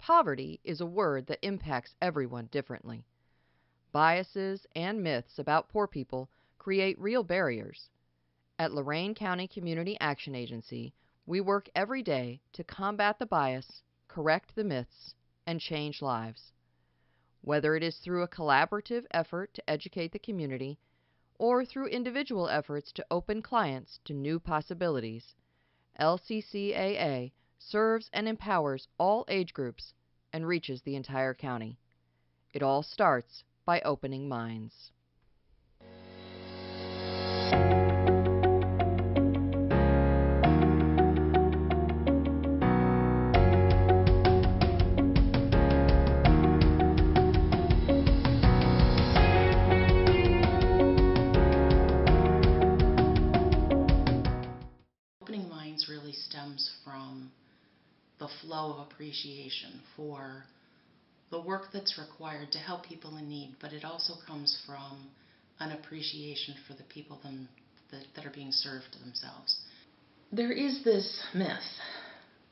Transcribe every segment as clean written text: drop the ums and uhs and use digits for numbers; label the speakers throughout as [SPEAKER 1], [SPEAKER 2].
[SPEAKER 1] Poverty is a word that impacts everyone differently. Biases and myths about poor people create real barriers. At Lorain County Community Action Agency, we work every day to combat the bias, correct the myths, and change lives. Whether it is through a collaborative effort to educate the community or through individual efforts to open clients to new possibilities, LCCAA serves and empowers all age groups and reaches the entire county. It all starts by opening minds.
[SPEAKER 2] Opening Minds really stems from the flow of appreciation for the work that's required to help people in need, but it also comes from an appreciation for the people that are being served themselves. There is this myth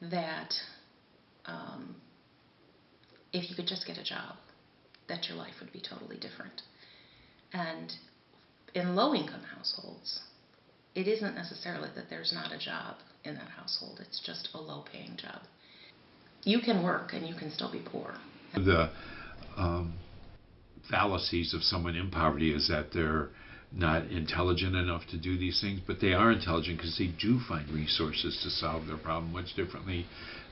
[SPEAKER 2] that if you could just get a job, that your life would be totally different. And in low-income households, it isn't necessarily that there's not a job in that household. It's just a low-paying job. You can work and you can still be poor.
[SPEAKER 3] The fallacies of someone in poverty is that they're not intelligent enough to do these things, but they are intelligent because they do find resources to solve their problem much differently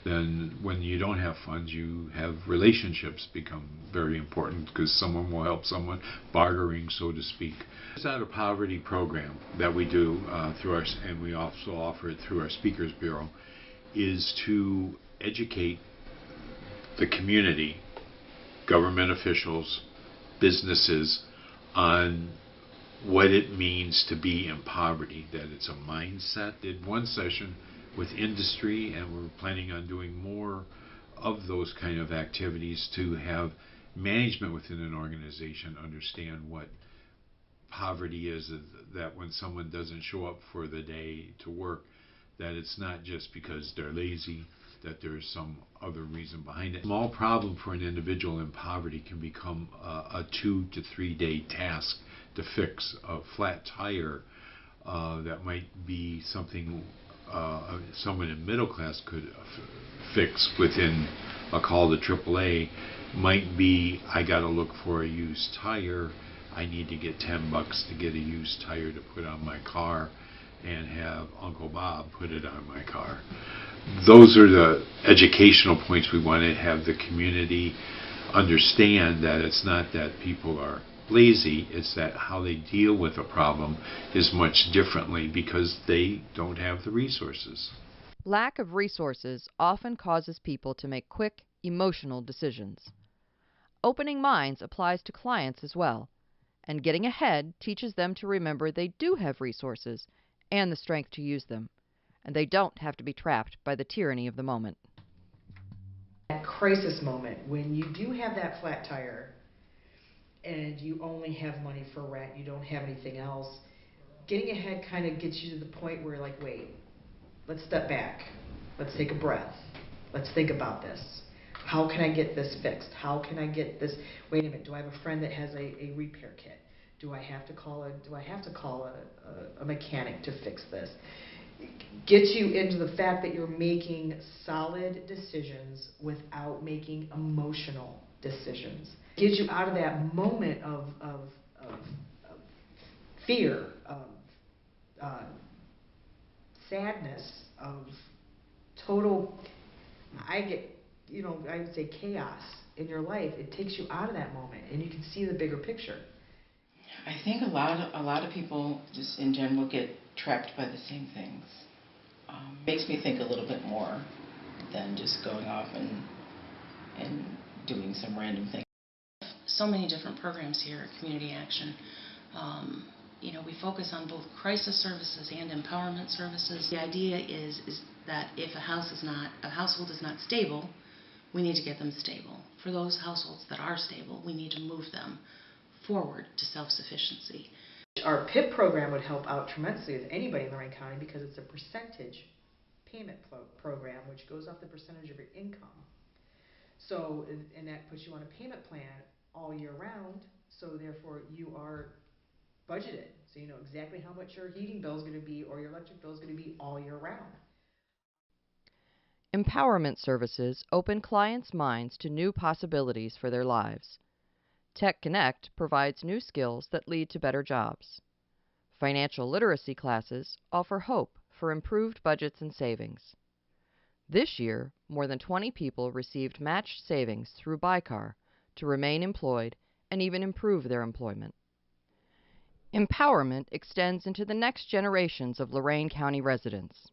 [SPEAKER 3] than when you don't have funds. You have relationships become very important because someone will help someone, bartering, so to speak. It's not a poverty program that we do through our, and we also offer it through our Speakers Bureau, is to educate the community, government officials, businesses, on what it means to be in poverty, that it's a mindset. Did one session with industry, and we're planning on doing more of those kind of activities to have management within an organization understand what poverty is, that when someone doesn't show up for the day to work, that it's not just because they're lazy, that there's some other reason behind it. A small problem for an individual in poverty can become a 2 to 3 day task to fix. A flat tire that might be something someone in middle class could fix within a call to AAA might be, I got to look for a used tire. I need to get $10 to get a used tire to put on my car and have Uncle Bob put it on my car. Those are the educational points we want to have the community understand, that it's not that people are lazy, it's that how they deal with a problem is much differently because they don't have the resources.
[SPEAKER 1] Lack of resources often causes people to make quick, emotional decisions. Opening Minds applies to clients as well, and getting ahead teaches them to remember they do have resources and the strength to use them, and they don't have to be trapped by the tyranny of the moment.
[SPEAKER 4] That crisis moment when you do have that flat tire and you only have money for rent, you don't have anything else, getting ahead kind of gets you to the point where you're like, wait, let's step back, let's take a breath, let's think about this. How can I get this fixed? How can I get this? Wait a minute, do I have a friend that has a repair kit? Do I have to call a mechanic to fix this? Gets you into the fact that you're making solid decisions without making emotional decisions. Gets you out of that moment of fear, of sadness, of total, I would say chaos in your life. It takes you out of that moment and you can see the bigger picture.
[SPEAKER 2] I think a lot of people just in general get trapped by the same things. Makes me think a little bit more than just going off and doing some random thing. So many different programs here at Community Action. We focus on both crisis services and empowerment services. The idea is that if a household is not stable, we need to get them stable. For those households that are stable, we need to move them forward to self-sufficiency.
[SPEAKER 4] Our PIP program would help out tremendously with anybody in Lorain County because it's a percentage payment program which goes off the percentage of your income. So, and that puts you on a payment plan all year round, so therefore you are budgeted. So you know exactly how much your heating bill is going to be or your electric bill is going to be all year round.
[SPEAKER 1] Empowerment services open clients' minds to new possibilities for their lives. Tech Connect provides new skills that lead to better jobs. Financial literacy classes offer hope for improved budgets and savings. This year, more than 20 people received matched savings through BICAR to remain employed and even improve their employment. Empowerment extends into the next generations of Lorain County residents.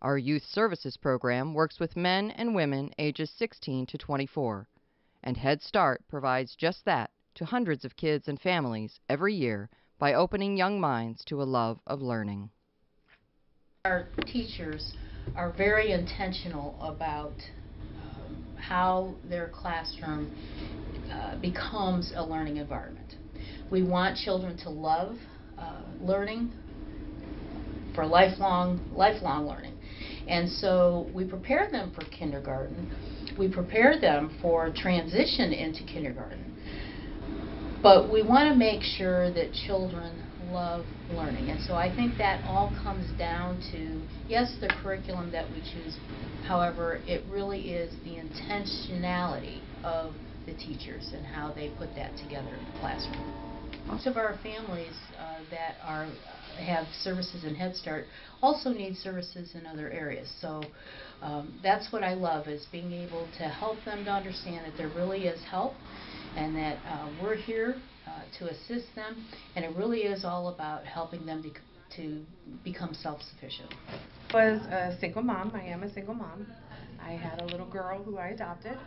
[SPEAKER 1] Our Youth Services program works with men and women ages 16 to 24, and Head Start provides just that to hundreds of kids and families every year by opening young minds to a love of learning.
[SPEAKER 5] Our teachers are very intentional about how their classroom becomes a learning environment. We want children to love learning for lifelong learning. And so we prepare them for kindergarten. We prepare them for transition into kindergarten. But we want to make sure that children love learning. And so I think that all comes down to, yes, the curriculum that we choose. However, it really is the intentionality of the teachers and how they put that together in the classroom. Most of our families that have services in Head Start also need services in other areas. So that's what I love, is being able to help them to understand that there really is help and that we're here to assist them, and it really is all about helping them to become self-sufficient.
[SPEAKER 6] I was a single mom. I am a single mom. I had a little girl who I adopted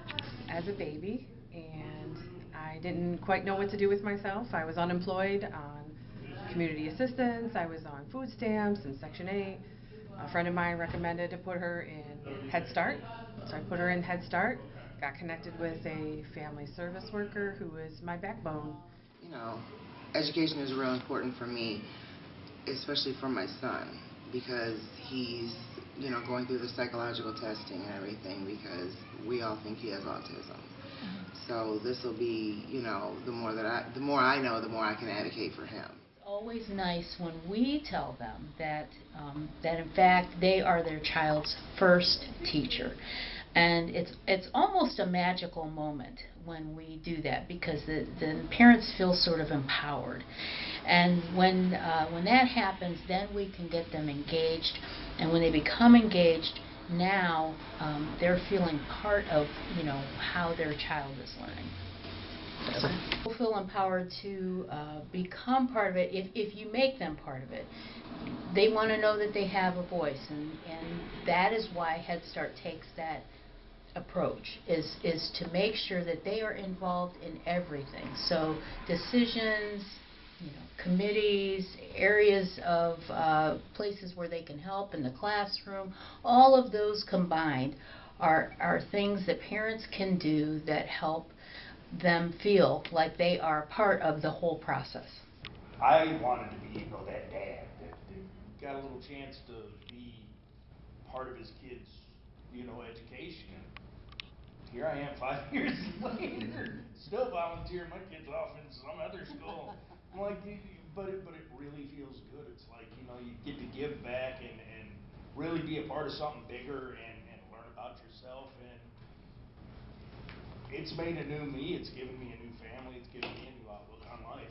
[SPEAKER 6] as a baby, and I didn't quite know what to do with myself. I was unemployed on community assistance. I was on food stamps and Section 8. A friend of mine recommended to put her in Head Start, so I put her in Head Start, got connected with a family service worker who is my backbone.
[SPEAKER 7] You know, education is real important for me, especially for my son, because he's, you know, going through the psychological testing and everything, because we all think he has autism. So this will be, you know, the more I know, the more I can advocate for him.
[SPEAKER 5] It's always nice when we tell them that that in fact they are their child's first teacher. And it's almost a magical moment when we do that, because the parents feel sort of empowered. And when that happens, then we can get them engaged. And when they become engaged, now they're feeling part of, you know, how their child is learning. People feel empowered to become part of it if you make them part of it. They want to know that they have a voice, and that is why Head Start takes that approach, is to make sure that they are involved in everything. So decisions, you know, committees, areas of places where they can help in the classroom, all of those combined are things that parents can do that help them feel like they are part of the whole process.
[SPEAKER 8] I wanted to be, you know, that dad that got a little chance to be part of his kid's, you know, education. Here I am 5 years later, still volunteering my kids off in some other school. I'm like, but it really feels good. It's like, you know, you get to give back and really be a part of something bigger and learn about yourself. And it's made a new me. It's given me a new family. It's given me a new outlook on life.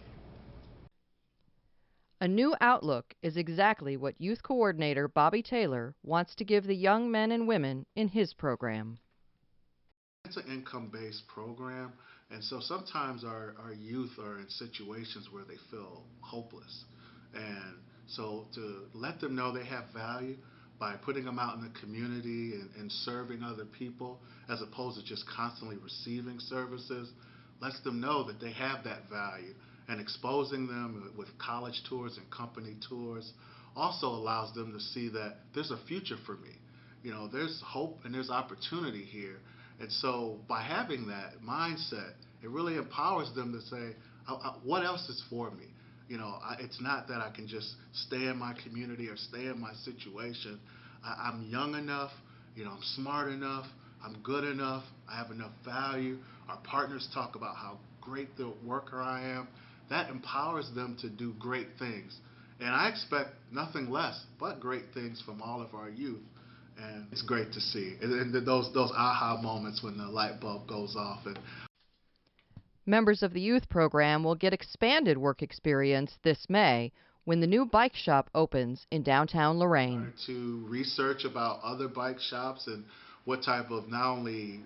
[SPEAKER 1] A new outlook is exactly what Youth Coordinator Bobby Taylor wants to give the young men and women in his program.
[SPEAKER 9] It's an income-based program, and so sometimes our youth are in situations where they feel hopeless. And so to let them know they have value by putting them out in the community and serving other people, as opposed to just constantly receiving services, lets them know that they have that value. And exposing them with college tours and company tours also allows them to see that there's a future for me. You know, there's hope and there's opportunity here. And so by having that mindset, it really empowers them to say, what else is for me? You know, it's not that I can just stay in my community or stay in my situation. I'm young enough, you know, I'm smart enough, I'm good enough, I have enough value. Our partners talk about how great the worker I am. That empowers them to do great things. And I expect nothing less but great things from all of our youth. And it's great to see. And those aha moments when the light bulb goes off. And
[SPEAKER 1] Members of the youth program will get expanded work experience this May when the new bike shop opens in downtown Lorain.
[SPEAKER 9] To research about other bike shops and what type of not only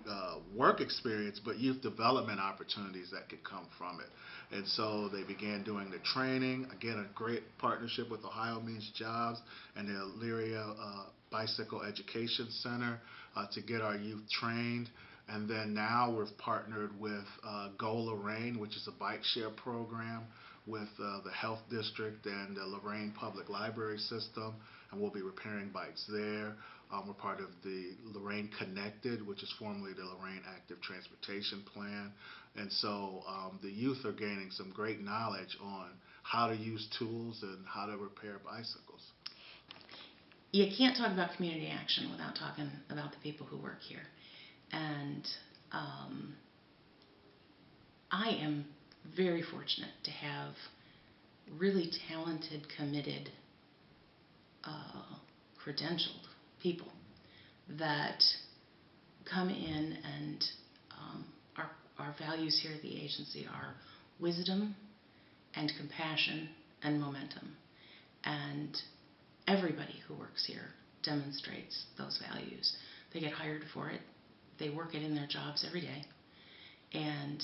[SPEAKER 9] work experience but youth development opportunities that could come from it. And so they began doing the training. Again, a great partnership with Ohio Means Jobs and the Elyria Bicycle Education Center to get our youth trained. And then now we've partnered with Go Lorain, which is a bike share program with the Health District and the Lorain Public Library System, and we'll be repairing bikes there. We're part of the Lorain Connected, which is formerly the Lorain Active Transportation Plan. And so the youth are gaining some great knowledge on how to use tools and how to repair bicycles.
[SPEAKER 2] You can't talk about community action without talking about the people who work here. And I am very fortunate to have really talented, committed, credentialed people that come in, and our values here at the agency are wisdom and compassion and momentum. And everybody who works here demonstrates those values. They get hired for it. They work it in their jobs every day. And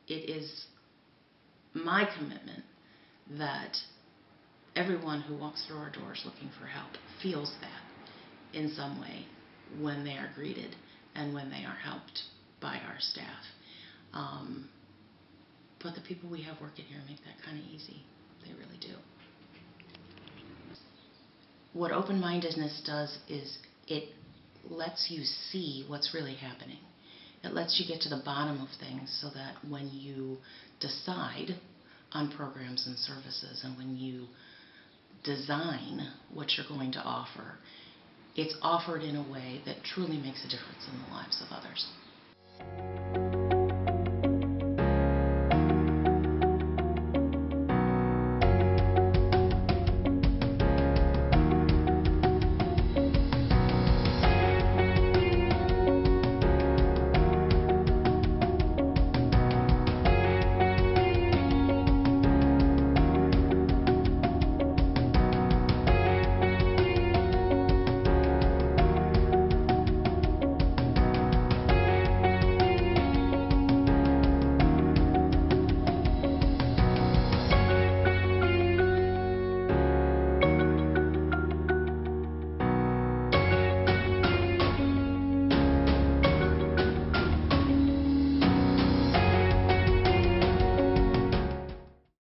[SPEAKER 2] it is my commitment that everyone who walks through our doors looking for help feels that in some way when they are greeted and when they are helped by our staff. But the people we have working here make that kind of easy. They really do. What open-mindedness does is it lets you see what's really happening. It lets you get to the bottom of things so that when you decide on programs and services and when you design what you're going to offer, it's offered in a way that truly makes a difference in the lives of others.